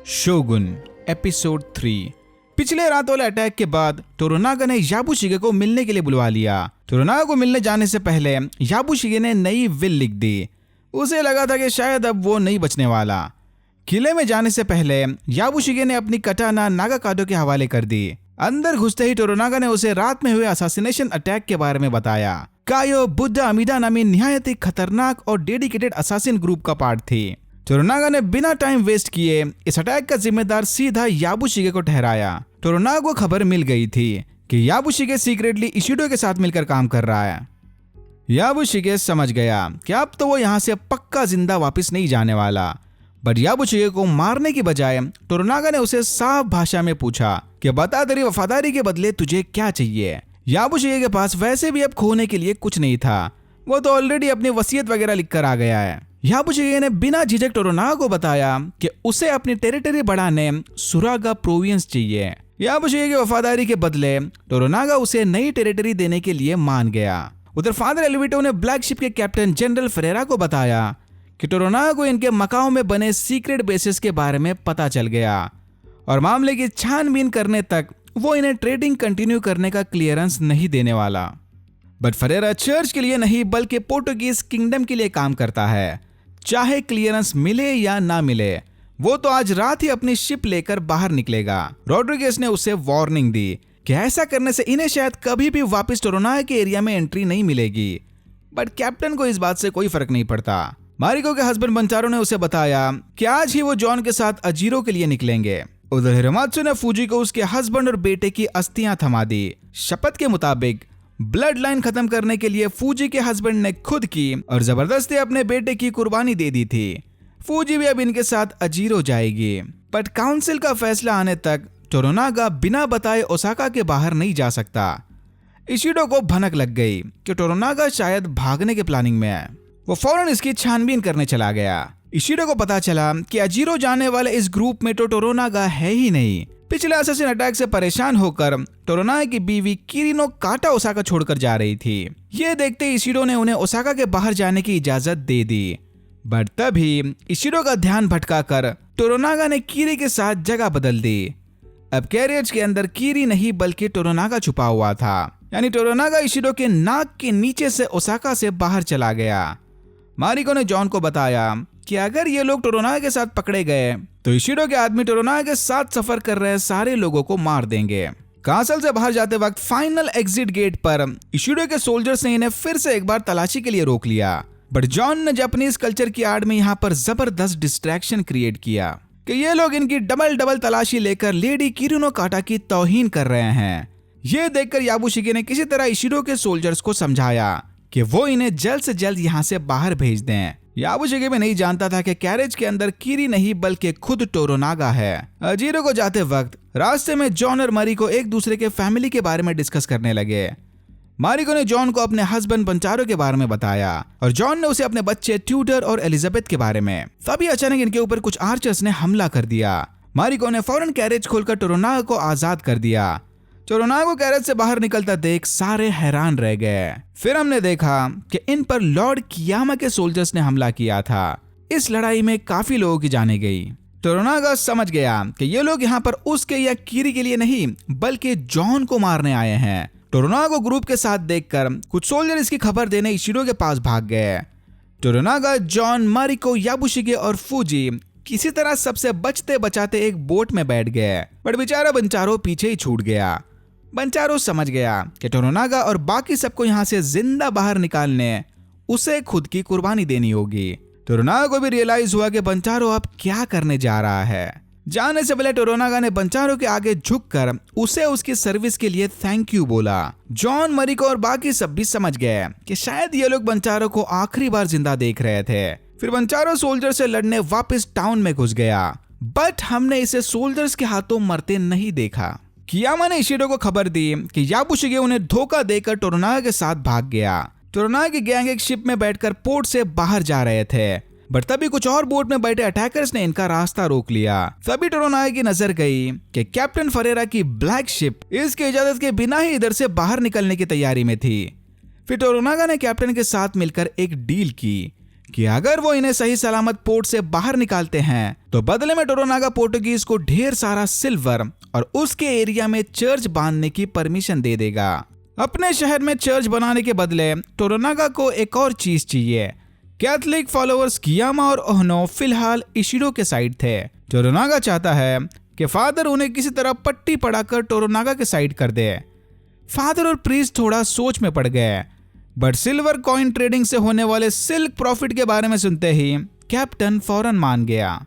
Shogun episode 3। पिछले रात वाले अटैक के बाद टोरोनागा ने याबुशिगे को मिलने के लिए बुलवा लिया। टोरोनागा को मिलने जाने से पहले याबुशिगे ने नई विल लिख दी। उसे लगा था कि शायद अब वो नहीं बचने वाला। किले में जाने से पहले याबुशिगे ने अपनी कटाना नागाकाडो के हवाले कर दी। अंदर घुसते ही टोरोनागा ने उसे रात में हुए असैसिनेशन अटैक के बारे में बताया। कायो बुद्धा अमीदा नामी निहायत ही खतरनाक और डेडिकेटेड असासिन ग्रुप का पार्ट थी। टोरोनागा ने बिना टाइम वेस्ट किए इस अटैक का जिम्मेदार सीधा याबुशिगे को ठहराया। टोरोनागा को खबर मिल गई थी कि याबुशिगे सीक्रेटली इशिडो के साथ मिलकर काम कर रहा है। याबुशिगे समझ गया कि अब तो वो यहाँ से पक्का जिंदा वापस नहीं जाने वाला। बट याबुशिगे को मारने की बजाय टोरोनागा ने उसे साफ भाषा में पूछा कि बता तेरी वफादारी के बदले तुझे क्या चाहिए। याबुशिगे के पास वैसे भी अब खोने के लिए कुछ नहीं था। वो तो ऑलरेडी अपनी वसीयत वगैरह लिखकर आ गया है। याबुशिगे ने बिना झिझक टोरोनागा को बताया कि उसे अपनी टेरिटरी बढ़ाने सुरागा प्रोविंस चाहिए। याबुशिगे की वफादारी के बदले टोरोनागा उसे नई टेरिटरी देने के लिए मान गया। उधर फादर एलिविटो ने ब्लैक शिप के कैप्टन जनरल फेरेरा को बताया कि टोरोनागा को इनके मकाओ में बने सीक्रेट बेसिस के बारे में पता चल गया और मामले की छानबीन करने तक वो इन्हें ट्रेडिंग कंटिन्यू करने का क्लियरेंस नहीं देने वाला। बट फेरेरा चर्च के लिए नहीं बल्कि पोर्टुगीज किंगडम के लिए काम करता है। चाहे क्लियरेंस मिले या ना मिले, वो तो आज रात ही अपनी शिप लेकर बाहर निकलेगा। रॉड्रिगेज ने उसे वार्निंग दी कि ऐसा करने से इन्हें शायद कभी भी वापस टोरोनागा के एरिया में एंट्री नहीं मिलेगी। बट कैप्टन को इस बात से कोई फर्क नहीं पड़ता। मारिको के हस्बैंड बंचारो ने उसे बताया कि आज ही वो जॉन के साथ अजीरो के लिए निकलेंगे। उधर हिरोमात्सु ने फूजी को उसके हस्बैंड और बेटे की अस्थियां थमा दी। शपथ के मुताबिक ब्लड लाइन खत्म करने के लिए फूजी के हस्बैंड ने खुद की और जबरदस्ती अपने बेटे की कुर्बानी दे दी थी। फूजी भी अब इनके साथ अजीरो जाएगी। बट काउंसिल का फैसला आने तक टोरोनागा बिना बताए ओसाका के बाहर नहीं जा सकता। इशिडो को भनक लग गई कि टोरोनागा शायद भागने के प्लानिंग में है। वो फौरन इसकी छानबीन करने चला गया। इशिडो को पता चला कि अजीरो जाने वाले इस ग्रुप में तो टोरोनागा है ही नहीं। पिछले असैसिन अटैक से परेशान होकर टोरोनागा की बीवी किरिनो काटा ओसाका छोड़कर जा रही थी। ये देखते इशिडो ने उन्हें ओसाका के बाहर जाने की इजाजत दे दी। बट तभी इशिडो का ध्यान भटकाकर टोरोनागा ने कीरी के साथ जगह बदल दी। अब कैरियज के अंदर कीरी नहीं बल्कि टोरोनागा छुपा हुआ था। यानी टोरोनागा इशिडो के नाक के नीचे से ओसाका से बाहर चला गया। मारिको ने जॉन को बताया कि अगर ये लोग टोरोनागा के साथ पकड़े गए तो इशिडो के आदमी टोरोनागा के साथ सफर कर रहे सारे लोगों को मार देंगे। कासल से बाहर जाते वक्त फाइनल एग्जिट गेट पर इशिडो के सोल्जर्स ने इन्हें फिर से एक बार तलाशी के लिए रोक लिया। बट जॉन ने जापानीज कल्चर की आड़ में यहाँ पर जबरदस्त डिस्ट्रैक्शन क्रिएट किया कि ये लोग इनकी डबल तलाशी लेकर लेडी किरिनो काटा की तौहीन कर रहे हैं। ये देखकर याबुशिगे ने किसी तरह इशिडो के सोल्जर्स को समझाया कि वो इन्हें जल्द से जल्द यहाँ से बाहर भेज दें। याबुशिगे भी नहीं जानता था कि कैरेज के अंदर कीरी नहीं बल्कि खुद टोरोनागा है। अजीरो को जाते वक्त रास्ते में जॉन और मारिको एक दूसरे के फैमिली के बारे में डिस्कस करने लगे। मारिको ने जॉन को अपने हस्बैंड बंचारो के बारे में बताया और जॉन ने उसे अपने बच्चे ट्यूडर और एलिजाबेथ के बारे में। तभी अचानक इनके ऊपर कुछ आर्चर्स ने हमला कर दिया। मारिको ने फौरन कैरेज खोलकर टोरोनागा को आजाद कर दिया। टोरोनागा को कैरेज से बाहर निकलता देख सारे हैरान रह गए। फिर हमने देखा कि इन पर लॉर्ड कियामा के सोल्जर्स ने हमला किया था। इस लड़ाई में काफी लोगों की जानें गई। टोरोनागा समझ गया कि ये लोग यहाँ पर उसके या कीरी के लिए नहीं बल्कि जॉन को मारने आए हैं। टोरोनागा को ग्रुप के साथ देखकर कुछ सोल्जर इसकी खबर देने इशिडो के पास भाग गए। टोरोनागा, जॉन, मारिको, याबुशिगे और फूजी किसी तरह सबसे बचते बचाते एक बोट में बैठ गए। बट बेचारा बंचारो पीछे ही छूट गया। बंचारो समझ गया कि टोरोनागा और बाकी सबको यहाँ से जिंदा बाहर निकालने उसे खुद की कुर्बानी देनी होगी। टोरोनागा को भी रियलाइज हुआ कि बंचारो अब क्या करने जा रहा है। जाने से पहले टोरोनागा ने बंचारो के आगे झुककर उसे उसकी सर्विस के लिए थैंक यू बोला। जॉन, मरिको और बाकी सब भी समझ गए कि शायद ये लोग बंचारो को आखिरी बार जिंदा देख रहे थे। फिर बंचारो सोल्जर से लड़ने वापस टाउन में घुस गया। बट हमने इसे सोल्जर्स के हाथों मरते नहीं देखा। कियामा ने इशिडो को खबर दी कि याबुशिगे उन्हें धोखा देकर टोरोनागा के साथ भाग गया। टोरोनागा की गैंग एक शिप में बैठकर पोर्ट से बाहर जा रहे थे। बट तभी कुछ और बोट में बैठे अटैकर्स ने इनका रास्ता रोक लिया। तभी टोरोनागा की नजर गई कि कैप्टन फेरेरा की ब्लैक शिप इसके इजाजत के बिना ही इधर से बाहर निकलने की तैयारी में थी। फिर टोरोनागा ने कैप्टन के साथ मिलकर एक डील की कि अगर वो इन्हें सही सलामत पोर्ट से बाहर निकालते हैं तो बदले में टोरोनागा पोर्टुगीज को ढेर सारा सिल्वर और उसके एरिया में चर्च बांधने की परमिशन दे देगा। अपने शहर में चर्च बनाने के बदले टोरोनागा को एक और चीज चाहिए। कैथोलिक फॉलोअर्स कियामा और ओहनो फिलहाल इशिडो के साइड थे। टोरोनागा चाहता है कि फादर उन्हें किसी तरह पट्टी पढ़ाकर टोरोनागा के साइड कर दे। फादर और प्रीस्ट थोड़ा सोच में पड़ गए, बट सिल्वर कॉइन ट्रेडिंग से होने वाले सिल्क प्रॉफिट के बारे में सुनते ही कैप्टन फौरन मान गया।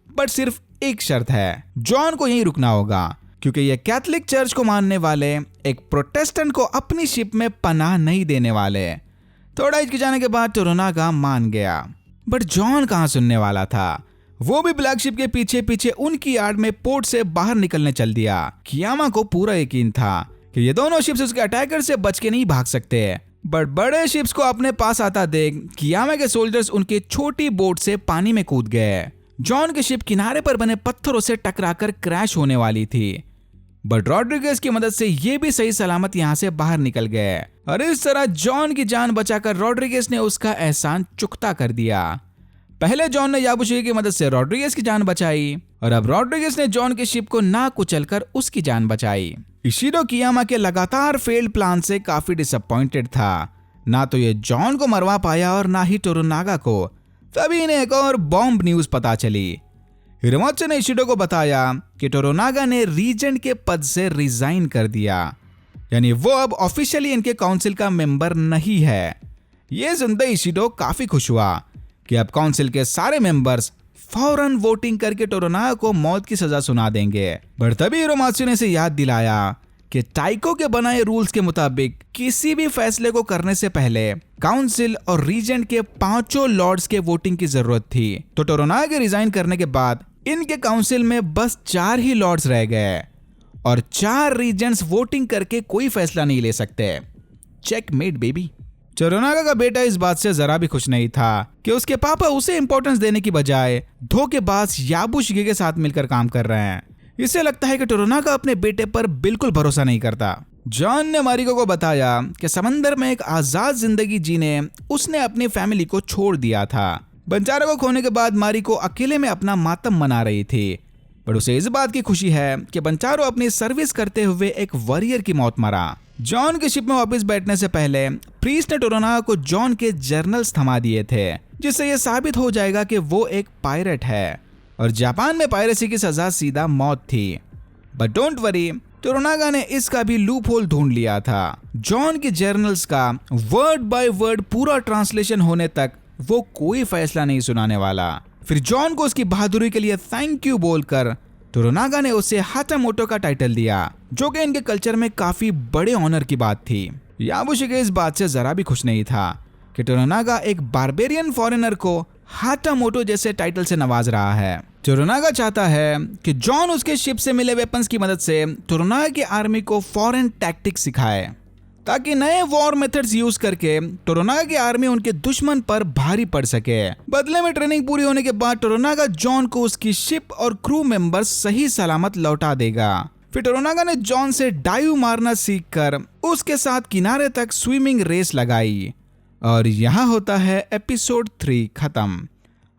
बट सिर्फ एक शर्त है, जॉन को यहीं रुकना होगा, क्योंकि यह कैथोलिक चर्च को मानने वाले एक प्रोटेस्टेंट को अपनी शिप में पनाह नहीं देने वाले। थोड़ा हिचकिचाने के बाद टोरोनागा मान गया, बट जॉन कहां सुनने वाला था। वो भी ब्लैक शिप के पीछे पीछे उनकी यार्ड में पोर्ट से बाहर निकलने चल दिया। कियामा को पूरा यकीन था कि ये दोनों शिप्स उसके अटैकर से बच के नहीं भाग सकते, बट बड़े शिप्स को अपने पास आता देख कियामा के सोल्जर्स उनके छोटी बोट से पानी में कूद गए। जॉन की शिप किनारे पर बने पत्थरों से टकराकर क्रैश होने वाली थी, बट रॉड्रिगेज की मदद से ये भी सही सलामत यहाँ से बाहर निकल गए और इस तरह जॉन की जान बचाकर रॉड्रिगेज ने उसका एहसान चुकता कर दिया। पहले जॉन ने याबुशिगे की मदद से रॉड्रिगेज की जान बचाई और अब रॉड्रिगेज ने जॉन की शिप को ना कुचलकर उसकी जान बचाई। इशिडो कियामा के लगातार फेल्ड प्लान से काफी डिसअपॉइंटेड था। ना तो ये जॉन को मरवा पाया और ना ही टोरोनागा को। तभी इन्हें एक और बॉम्ब न्यूज पता चली। हिरोमात्सु ने इशिडो को बताया कि टोरोनागा ने रीजेंट के पद से रिजाइन कर दिया, यानी वो अब ऑफिशियली इनके काउंसिल का मेंबर नहीं है। ये सुनते इशिडो काफी खुश हुआ कि अब काउंसिल के सारे मेंबर्स फौरन वोटिंग करके टोरोनागा को मौत की सजा सुना देंगे। पर तभी हिरोमात्सु ने इसे याद दिलाया कि टाइको के बनाए रूल्स के मुताबिक किसी भी फैसले को करने से पहले काउंसिल और रीजेंट के 5 लॉर्ड्स के वोटिंग की जरूरत थी। तो टोरोनागा के रिजाइन करने के बाद इनके काउंसिल में बस 4 ही लॉर्ड्स रह गए और 4 रीजेंट्स वोटिंग करके कोई फैसला नहीं ले सकते। Checkmate baby. टोरोनागा का बेटा इस बात से जरा भी खुश नहीं था कि उसके पापा उसे इंपॉर्टेंस देने की बजाय धोखेबाज याबुशिगे के साथ मिलकर काम कर रहे हैं। इसे लगता है कि टोरोनागा अपने बेटे पर बिल्कुल भरोसा नहीं करता। जॉन ने मारिको को बताया कि समंदर में एक आजाद जिंदगी जीने उसने अपनी फैमिली को छोड़ दिया था। बंचारो को खोने के बाद मारिको अकेले में अपना मातम मना रही थी, पर उसे इस बात की खुशी है कि बंचारो अपनी सर्विस करते हुए एक वॉरियर की मौत मरा। जॉन की शिप में वापस बैठने से पहले प्रीस्ट ने टोरोनागा को जॉन के जर्नल्स थमा दिए थे, जिससे यह साबित हो जाएगा कि वो एक पायरेट है और जापान में पायरेसी की सजा सीधा मौत थी। बट डोंट वरी, टोरोनागा ने इसका भी लूप होल ढूंढ लिया था। जॉन के जर्नल्स का वर्ड बाय वर्ड पूरा ट्रांसलेशन होने तक वो कोई फैसला नहीं सुनाने वाला। फिर जॉन को उसकी बहादुरी के लिए थैंक यू बोलकर टोरोनागा ने उसे हाटामोटो का टाइटल दिया, जो कि इनके कल्चर में काफी बड़े ऑनर की बात थी। याबुशिगे इस बात से जरा भी खुश नहीं था कि टोरोनागा एक बारबेरियन फॉरेनर को हाटामोटो जैसे टाइटल से नवाज रहा है। टोरोनागा चाहता है कि जॉन उसके शिप से मिले वेपन्स की मदद से टोरोनागा की आर्मी को फॉरेन टैक्टिक्स सिखाए, ताकि नए वॉर मेथड्स यूज करके टोरोनागा की आर्मी उनके दुश्मन पर भारी पड़ सके। बदले में ट्रेनिंग पूरी होने के बाद टोरोनागा जॉन को उसकी शिप और क्रू मेंबर्स सही सलामत लौटा देगा। फिर टोरोनागा ने जॉन से डाइव मारना सीखकर उसके साथ किनारे तक स्विमिंग रेस लगाई। और यहाँ होता है एपिसोड 3 खत्म।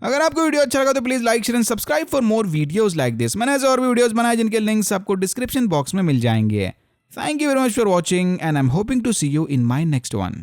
अगर आपको वीडियो अच्छा लगा तो please like share and subscribe for more videos like this. मैंने ऐसे और भी वीडियोस बनाए जिनके लिंक्स आपको डिस्क्रिप्शन बॉक्स में मिल जाएंगे। Thank you very much for watching and I'm hoping to see you in my next one.